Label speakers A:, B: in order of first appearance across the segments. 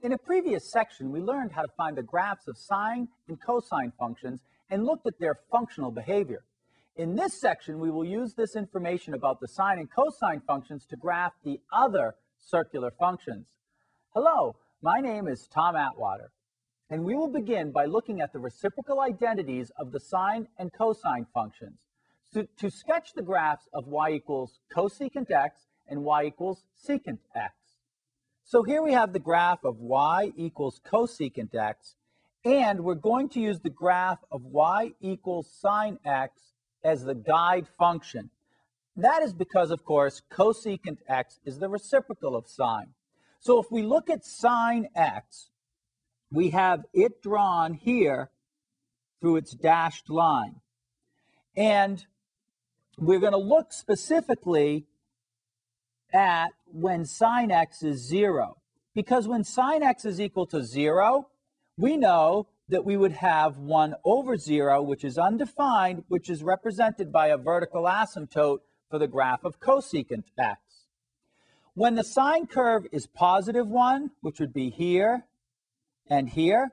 A: In a previous section, we learned how to find the graphs of sine and cosine functions and looked at their functional behavior. In this section, we will use this information about the sine and cosine functions to graph the other circular functions. Hello, my name is Tom Atwater, and we will begin by looking at the reciprocal identities of the sine and cosine functions to sketch the graphs of y equals cosecant x and y equals secant x. So here we have the graph of y equals cosecant x, and we're going to use the graph of y equals sine x as the guide function. That is because, of course, cosecant x is the reciprocal of sine. So if we look at sine x, we have it drawn here through its dashed line. And we're going to look specifically at when sine x is 0. Because when sine x is equal to 0, we know that we would have 1 over 0, which is undefined, which is represented by a vertical asymptote for the graph of cosecant x. When the sine curve is positive 1, which would be here and here,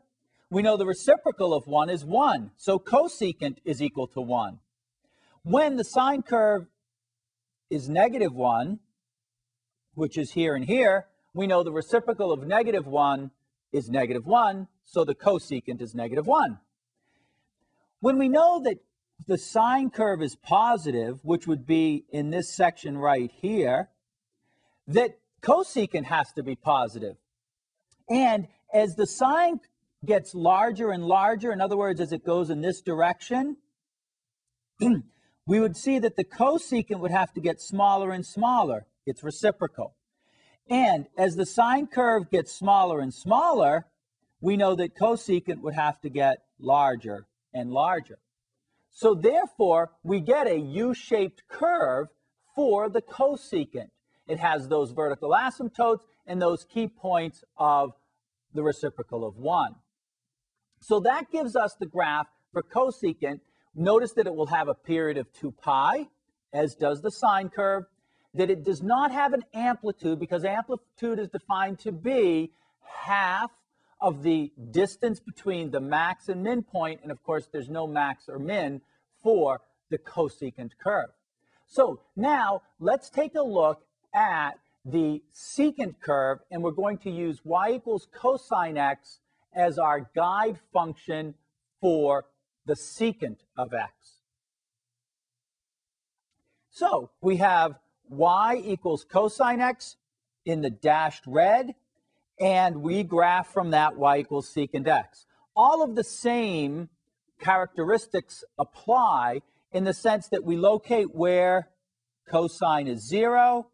A: we know the reciprocal of 1 is 1, so cosecant is equal to 1. When the sine curve is negative 1, which is here and here, we know the reciprocal of negative 1 is negative 1, so the cosecant is negative 1. When we know that the sine curve is positive, which would be in this section right here, that cosecant has to be positive. And as the sine gets larger and larger, in other words, as it goes in this direction, we would see that the cosecant would have to get smaller and smaller. It's reciprocal. And as the sine curve gets smaller and smaller, we know that cosecant would have to get larger and larger. So therefore, we get a U-shaped curve for the cosecant. It has those vertical asymptotes and those key points of the reciprocal of 1. So that gives us the graph for cosecant. Notice that it will have a period of 2 pi, as does the sine curve, that it does not have an amplitude because amplitude is defined to be half of the distance between the max and min point, and of course there's no max or min for the cosecant curve. So now let's take a look at the secant curve, and we're going to use y equals cosine x as our guide function for the secant of x. So we have y equals cosine x in the dashed red, and we graph from that y equals secant x. All of the same characteristics apply in the sense that we locate where cosine is 0,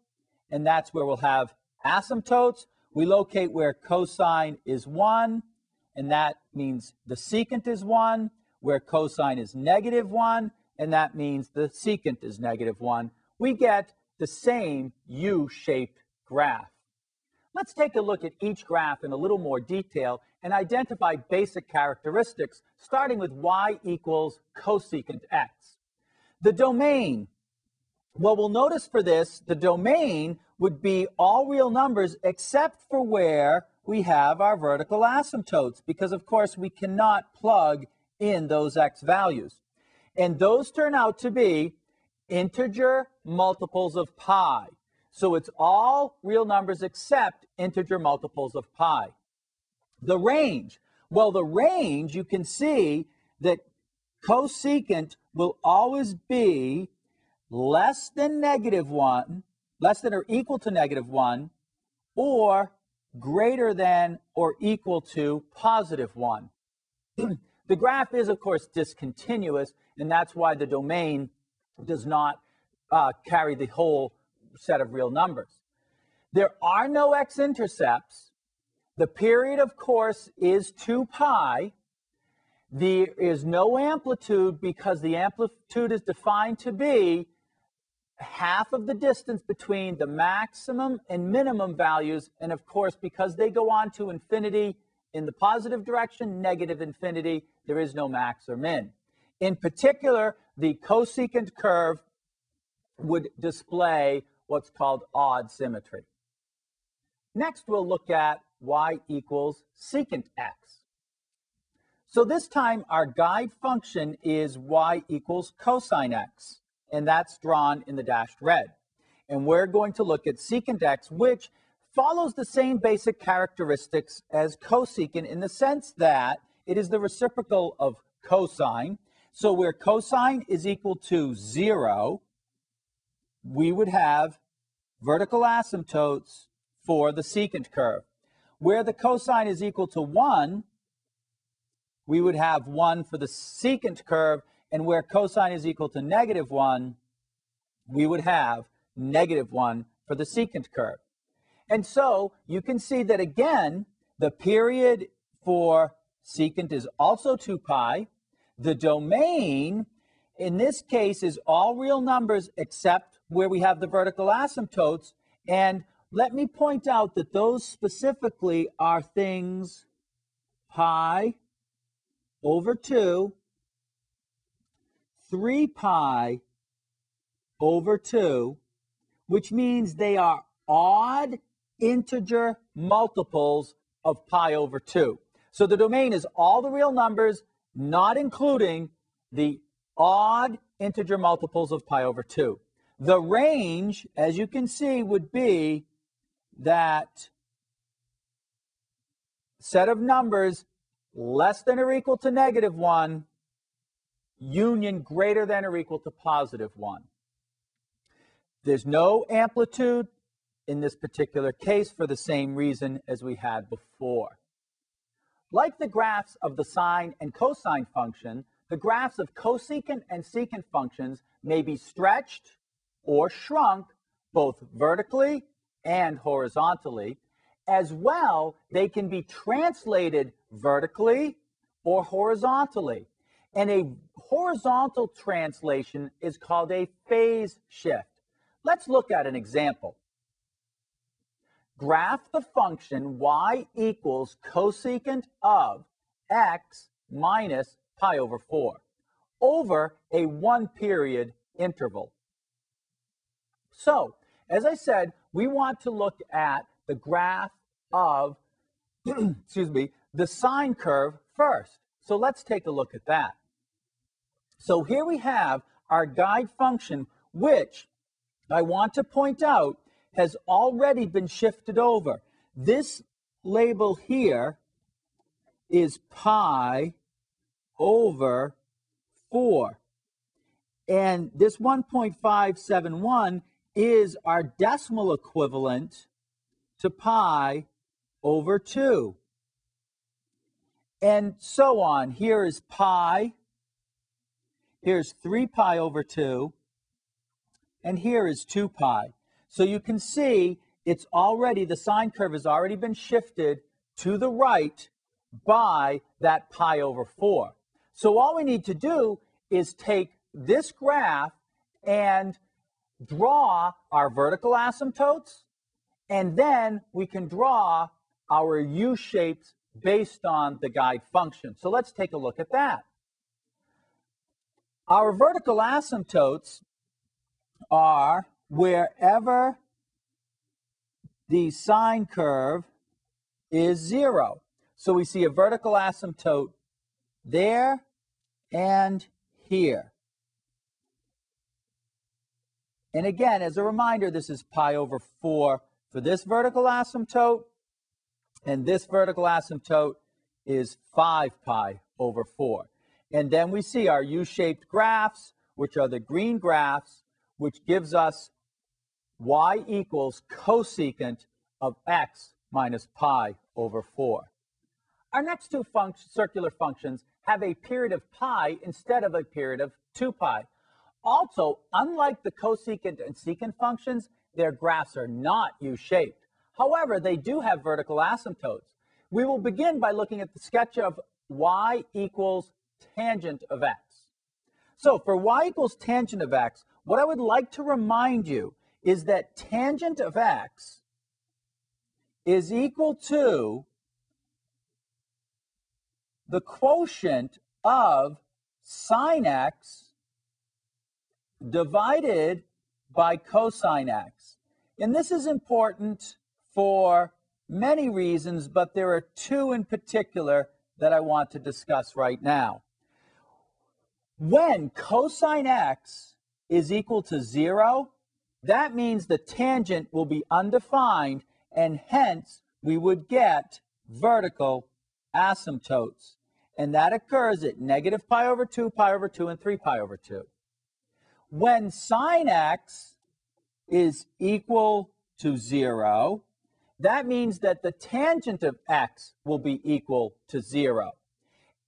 A: and that's where we'll have asymptotes. We locate where cosine is 1, and that means the secant is 1, where cosine is negative 1, and that means the secant is negative 1. We get the same U-shaped graph. Let's take a look at each graph in a little more detail and identify basic characteristics, starting with y equals cosecant x. The domain. Well, we'll notice for this, the domain would be all real numbers except for where we have our vertical asymptotes, because of course we cannot plug in those x values. And those turn out to be integer multiples of pi. So it's all real numbers except integer multiples of pi. The range. Well, the range, you can see that cosecant will always be less than negative 1, less than or equal to negative 1, or greater than or equal to positive 1. The graph is, of course, discontinuous, and that's why the domain does not carry the whole set of real numbers. There are no x-intercepts. The period, of course, is 2 pi. There is no amplitude because the amplitude is defined to be half of the distance between the maximum and minimum values, and of course, because they go on to infinity in the positive direction, negative infinity, there is no max or min. In particular, the cosecant curve would display what's called odd symmetry. Next, we'll look at y equals secant x. So this time our guide function is y equals cosine x, and that's drawn in the dashed red. And we're going to look at secant x, which follows the same basic characteristics as cosecant in the sense that it is the reciprocal of cosine. So where cosine is equal to 0, we would have vertical asymptotes for the secant curve. Where the cosine is equal to 1, we would have 1 for the secant curve, and where cosine is equal to -1, we would have -1 for the secant curve. And so you can see that again, the period for secant is also 2 pi. The domain, in this case, is all real numbers except where we have the vertical asymptotes. And let me point out that those specifically are things pi over 2, 3 pi over 2, which means they are odd integer multiples of pi over 2. So the domain is all the real numbers, not including the odd integer multiples of pi over 2. The range, as you can see, would be that set of numbers less than or equal to -1, union greater than or equal to +1. There's no amplitude in this particular case for the same reason as we had before. Like the graphs of the sine and cosine function, the graphs of cosecant and secant functions may be stretched or shrunk both vertically and horizontally. As well, they can be translated vertically or horizontally. And a horizontal translation is called a phase shift. Let's look at an example. Graph the function y equals cosecant of x minus pi over 4 over a 1-period interval. So, as I said, we want to look at the graph of the sine curve first. So let's take a look at that. So here we have our guide function, which I want to point out has already been shifted over. This label here is pi over 4. And this 1.571 is our decimal equivalent to pi over 2. And so on. Here is pi. Here's 3 pi over 2. And here is 2 pi. So you can see it's already, the sine curve has already been shifted to the right by that pi over 4. So all we need to do is take this graph and draw our vertical asymptotes, and then we can draw our U-shapes based on the guide function. So let's take a look at that. Our vertical asymptotes are wherever the sine curve is 0. So we see a vertical asymptote there and here. And again, as a reminder, this is pi over 4 for this vertical asymptote, and this vertical asymptote is 5 pi over 4. And then we see our U-shaped graphs, which are the green graphs, which gives us y equals cosecant of x minus pi over 4. Our next two circular functions have a period of pi instead of a period of 2 pi. Also, unlike the cosecant and secant functions, their graphs are not U-shaped. However, they do have vertical asymptotes. We will begin by looking at the sketch of y equals tangent of x. So for y equals tangent of x, what I would like to remind you is that tangent of x is equal to the quotient of sine x divided by cosine x. And this is important for many reasons, but there are two in particular that I want to discuss right now. When cosine x is equal to 0, that means the tangent will be undefined, and hence we would get vertical asymptotes. And that occurs at negative pi over 2, pi over 2, and 3 pi over 2. When sine x is equal to 0, that means that the tangent of x will be equal to 0.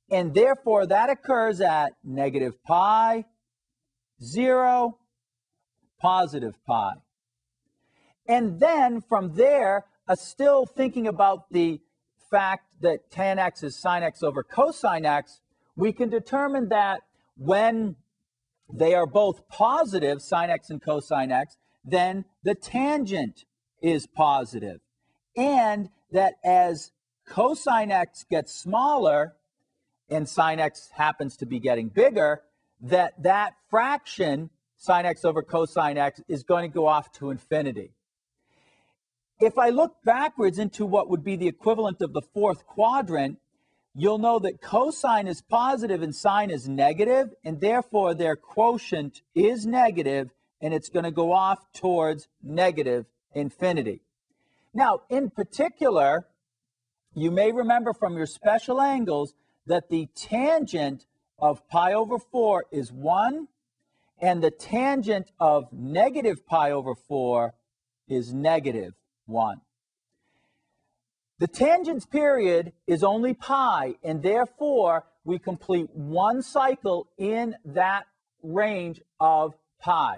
A: And therefore, that occurs at negative pi, 0, positive pi. And then from there, still thinking about the fact that tan x is sine x over cosine x, we can determine that when they are both positive, sine x and cosine x, then the tangent is positive. And that as cosine x gets smaller and sine x happens to be getting bigger, that fraction, sine x over cosine x, is going to go off to infinity. If I look backwards into what would be the equivalent of the fourth quadrant, you'll know that cosine is positive and sine is negative, and therefore their quotient is negative, and it's going to go off towards negative infinity. Now, in particular, you may remember from your special angles that the tangent of pi over 4 is 1, and the tangent of negative pi over 4 is negative 1. The tangent's period is only pi, and therefore we complete one cycle in that range of pi.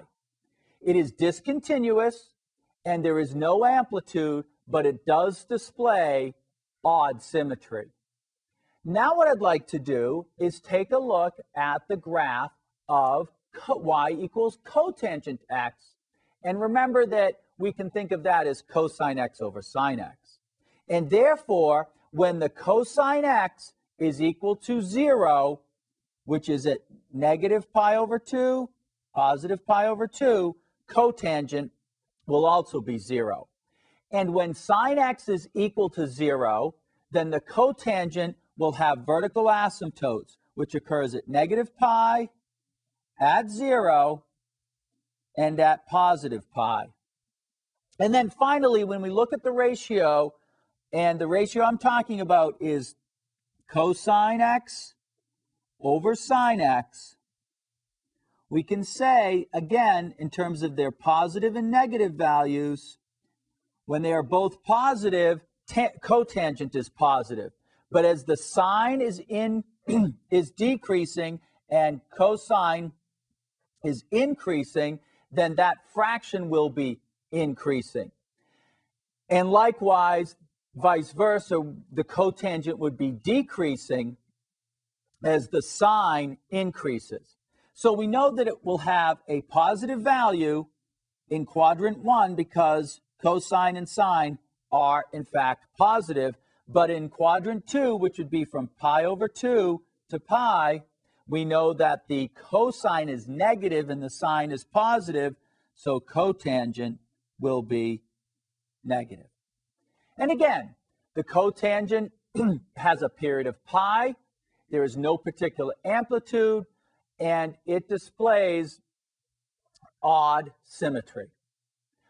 A: It is discontinuous, and there is no amplitude, but it does display odd symmetry. Now what I'd like to do is take a look at the graph of y equals cotangent x. And remember that we can think of that as cosine x over sine x. And therefore, when the cosine x is equal to 0, which is at negative pi over 2, positive pi over 2, cotangent will also be 0. And when sine x is equal to 0, then the cotangent will have vertical asymptotes, which occurs at negative pi, at 0, and at positive pi. And then finally, when we look at the ratio, and the ratio I'm talking about is cosine x over sine x, we can say, again, in terms of their positive and negative values, when they are both positive, cotangent is positive. But as the sine is decreasing and cosine is increasing, then that fraction will be increasing. And likewise, vice versa, the cotangent would be decreasing as the sine increases. So we know that it will have a positive value in quadrant 1 because cosine and sine are, in fact, positive. But in quadrant 2, which would be from pi over 2 to pi, we know that the cosine is negative and the sine is positive, so cotangent will be negative. And again, the cotangent has a period of pi, there is no particular amplitude, and it displays odd symmetry.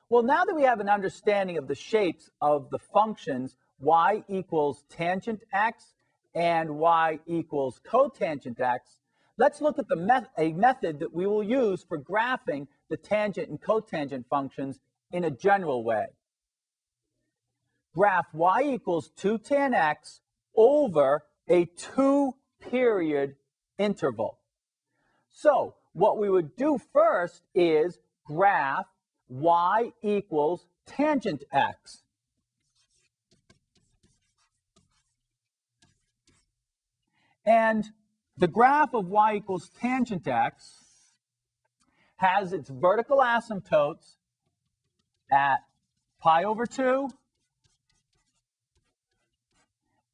A: Well, now that we have an understanding of the shapes of the functions y equals tangent x and y equals cotangent x, let's look at a method that we will use for graphing the tangent and cotangent functions in a general way. Graph y equals 2 tan x over a 2-period interval. So what we would do first is graph y equals tangent x. And the graph of y equals tangent x has its vertical asymptotes at pi over 2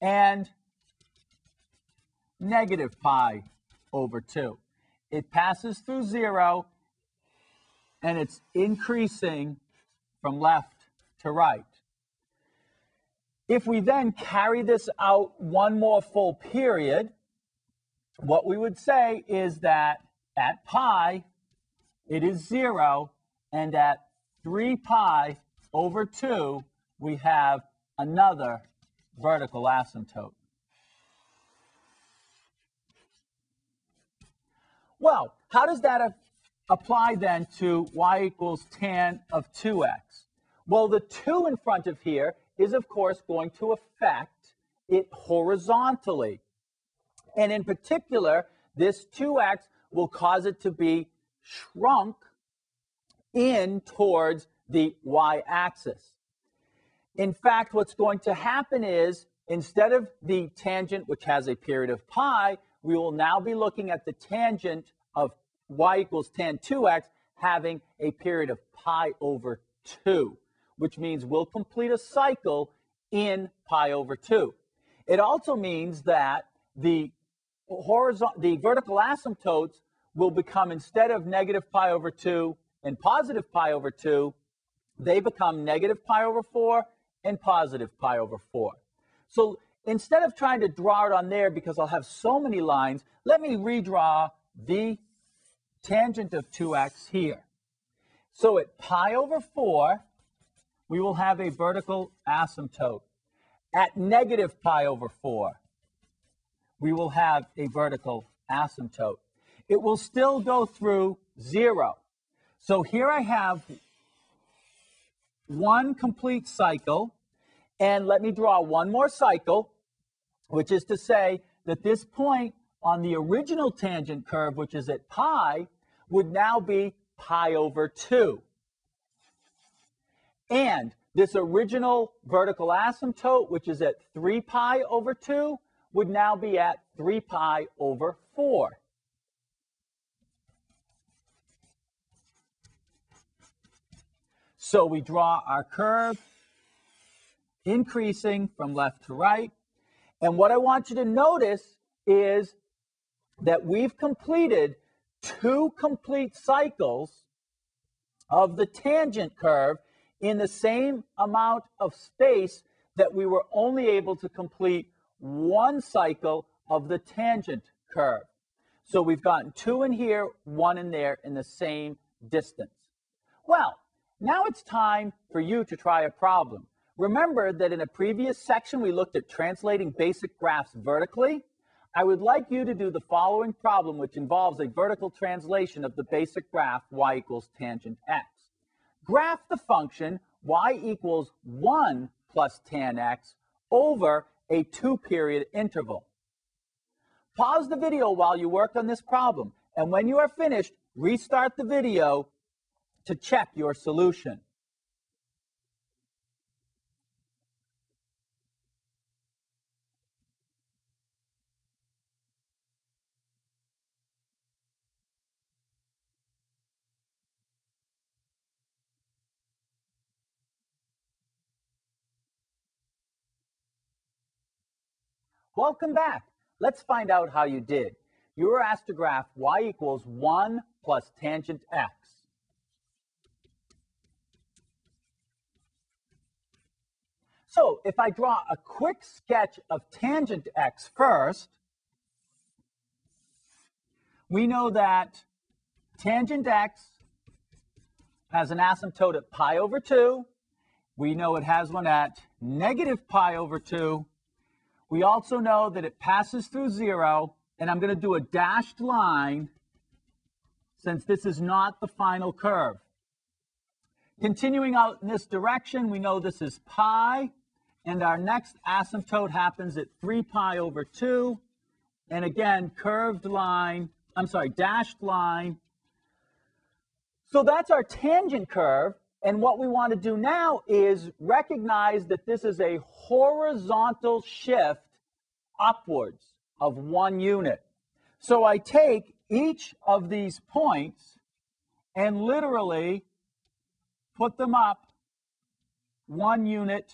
A: and negative pi over 2. It passes through 0, and it's increasing from left to right. If we then carry this out one more full period, what we would say is that at pi, it is 0, and at 3 pi over 2, we have another vertical asymptote. Well, how does that apply then to y equals tan of 2x? Well, the 2 in front of here is, of course, going to affect it horizontally. And in particular, this 2x will cause it to be shrunk in towards the y-axis. In fact, what's going to happen is, instead of the tangent, which has a period of pi, we will now be looking at the tangent of y equals tan 2x having a period of pi over 2, which means we'll complete a cycle in pi over 2. It also means that the vertical asymptotes will become, instead of negative pi over 2 and positive pi over 2, they become negative pi over 4 and positive pi over 4. So instead of trying to draw it on there because I'll have so many lines, let me redraw the tangent of 2x here. So at pi over 4, we will have a vertical asymptote. At negative pi over 4, we will have a vertical asymptote. It will still go through 0. So here I have one complete cycle, and let me draw one more cycle, which is to say that this point on the original tangent curve, which is at pi, would now be pi over 2. And this original vertical asymptote, which is at 3 pi over 2, would now be at 3 pi over 4. So we draw our curve increasing from left to right. And what I want you to notice is that we've completed 2 complete cycles of the tangent curve in the same amount of space that we were only able to complete 1 cycle of the tangent curve. So we've gotten 2 in here, 1 in there in the same distance. Well, now it's time for you to try a problem. Remember that in a previous section we looked at translating basic graphs vertically. I would like you to do the following problem, which involves a vertical translation of the basic graph y equals tangent x. Graph the function y equals 1 plus tan x over a 2-period interval. Pause the video while you work on this problem, and when you are finished, restart the video to check your solution. Welcome back. Let's find out how you did. You were asked to graph y equals 1 plus tangent x. So if I draw a quick sketch of tangent x first, we know that tangent x has an asymptote at pi over 2. We know it has one at negative pi over 2. We also know that it passes through 0, and I'm going to do a dashed line since this is not the final curve. Continuing out in this direction, we know this is pi, and our next asymptote happens at 3 pi over 2. And again, dashed line. So that's our tangent curve. And what we want to do now is recognize that this is a horizontal shift upwards of 1 unit. So I take each of these points and literally put them up 1 unit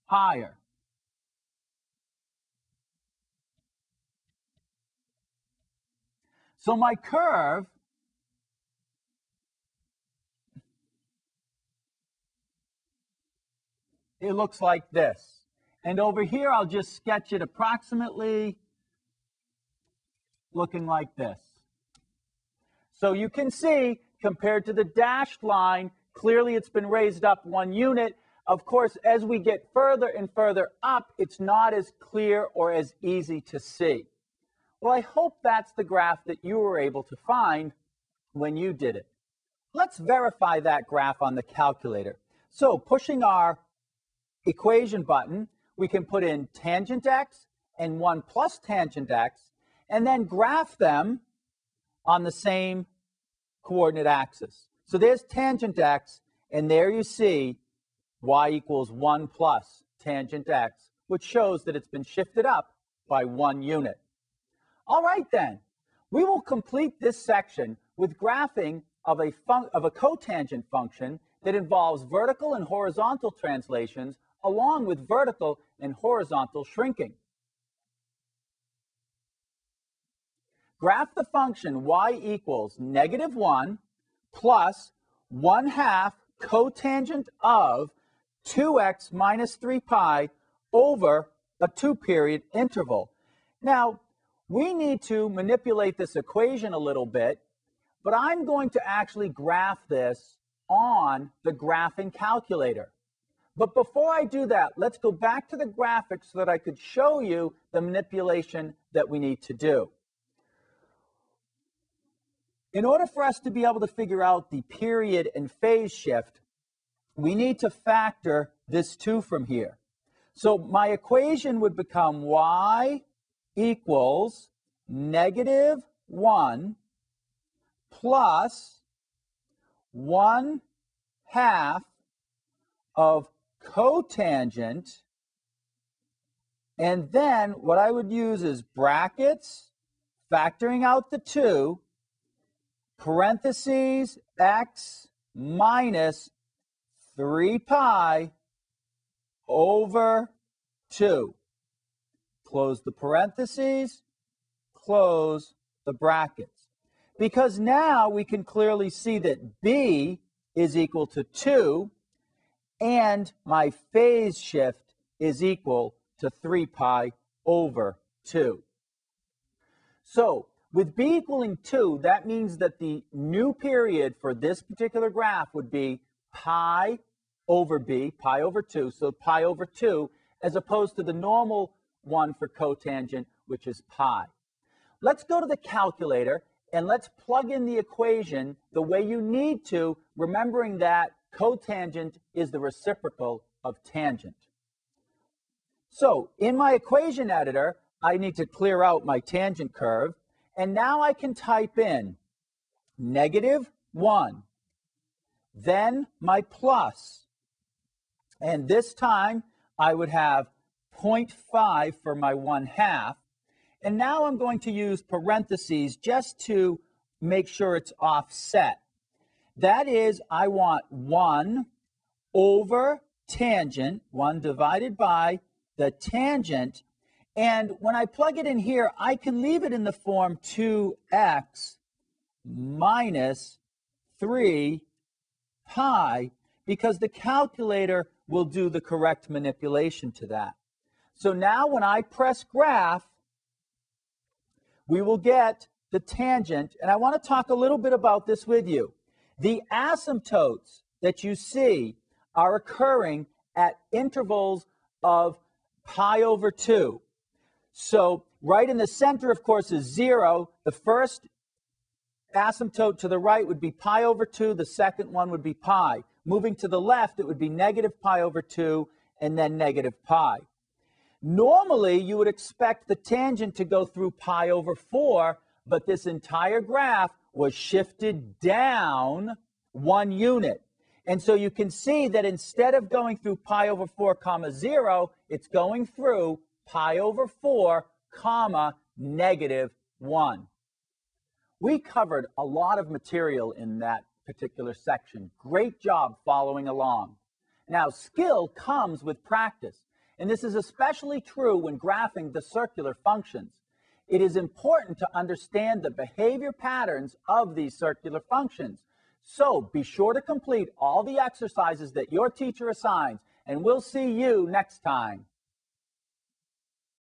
A: higher. So my curve it looks like this. And over here, I'll just sketch it approximately looking like this. So you can see, compared to the dashed line, clearly it's been raised up 1 unit. Of course, as we get further and further up, it's not as clear or as easy to see. Well, I hope that's the graph that you were able to find when you did it. Let's verify that graph on the calculator. So pushing our equation button, we can put in tangent x and 1 plus tangent x, and then graph them on the same coordinate axis. So there's tangent x, and there you see y equals 1 plus tangent x, which shows that it's been shifted up by 1 unit. All right then, we will complete this section with graphing of a cotangent function that involves vertical and horizontal translations along with vertical and horizontal shrinking. Graph the function y equals -1 plus 1/2 cotangent of 2x minus 3 pi over a 2-period interval. Now, we need to manipulate this equation a little bit, but I'm going to actually graph this on the graphing calculator. But before I do that, let's go back to the graphics so that I could show you the manipulation that we need to do. In order for us to be able to figure out the period and phase shift, we need to factor this 2 from here. So my equation would become y equals -1 plus 1/2 of cotangent, and then what I would use is brackets, factoring out the 2, parentheses x minus 3 pi over 2. Close the parentheses, close the brackets. Because now we can clearly see that b is equal to 2, and my phase shift is equal to 3 pi over 2. So with b equaling 2, that means that the new period for this particular graph would be pi over b, pi over 2, so pi over 2, as opposed to the normal one for cotangent, which is pi. Let's go to the calculator and let's plug in the equation the way you need to, remembering that cotangent is the reciprocal of tangent. So in my equation editor, I need to clear out my tangent curve, and now I can type in -1, then my plus, and this time I would have 0.5 for my 1/2, and now I'm going to use parentheses just to make sure it's offset. That is, I want 1 over tangent, 1 divided by the tangent, and when I plug it in here, I can leave it in the form 2x minus 3 pi, because the calculator will do the correct manipulation to that. So now when I press graph, we will get the tangent, and I want to talk a little bit about this with you. The asymptotes that you see are occurring at intervals of pi over 2. So right in the center, of course, is 0. The first asymptote to the right would be pi over 2. The second one would be pi. Moving to the left, it would be negative pi over 2 and then negative pi. Normally, you would expect the tangent to go through pi over 4, but this entire graph was shifted down 1 unit. And so you can see that instead of going through pi over 4 comma 0, it's going through pi over 4 comma -1. We covered a lot of material in that particular section. Great job following along. Now, skill comes with practice, and this is especially true when graphing the circular functions. It is important to understand the behavior patterns of these circular functions. So be sure to complete all the exercises that your teacher assigns, and we'll see you next time.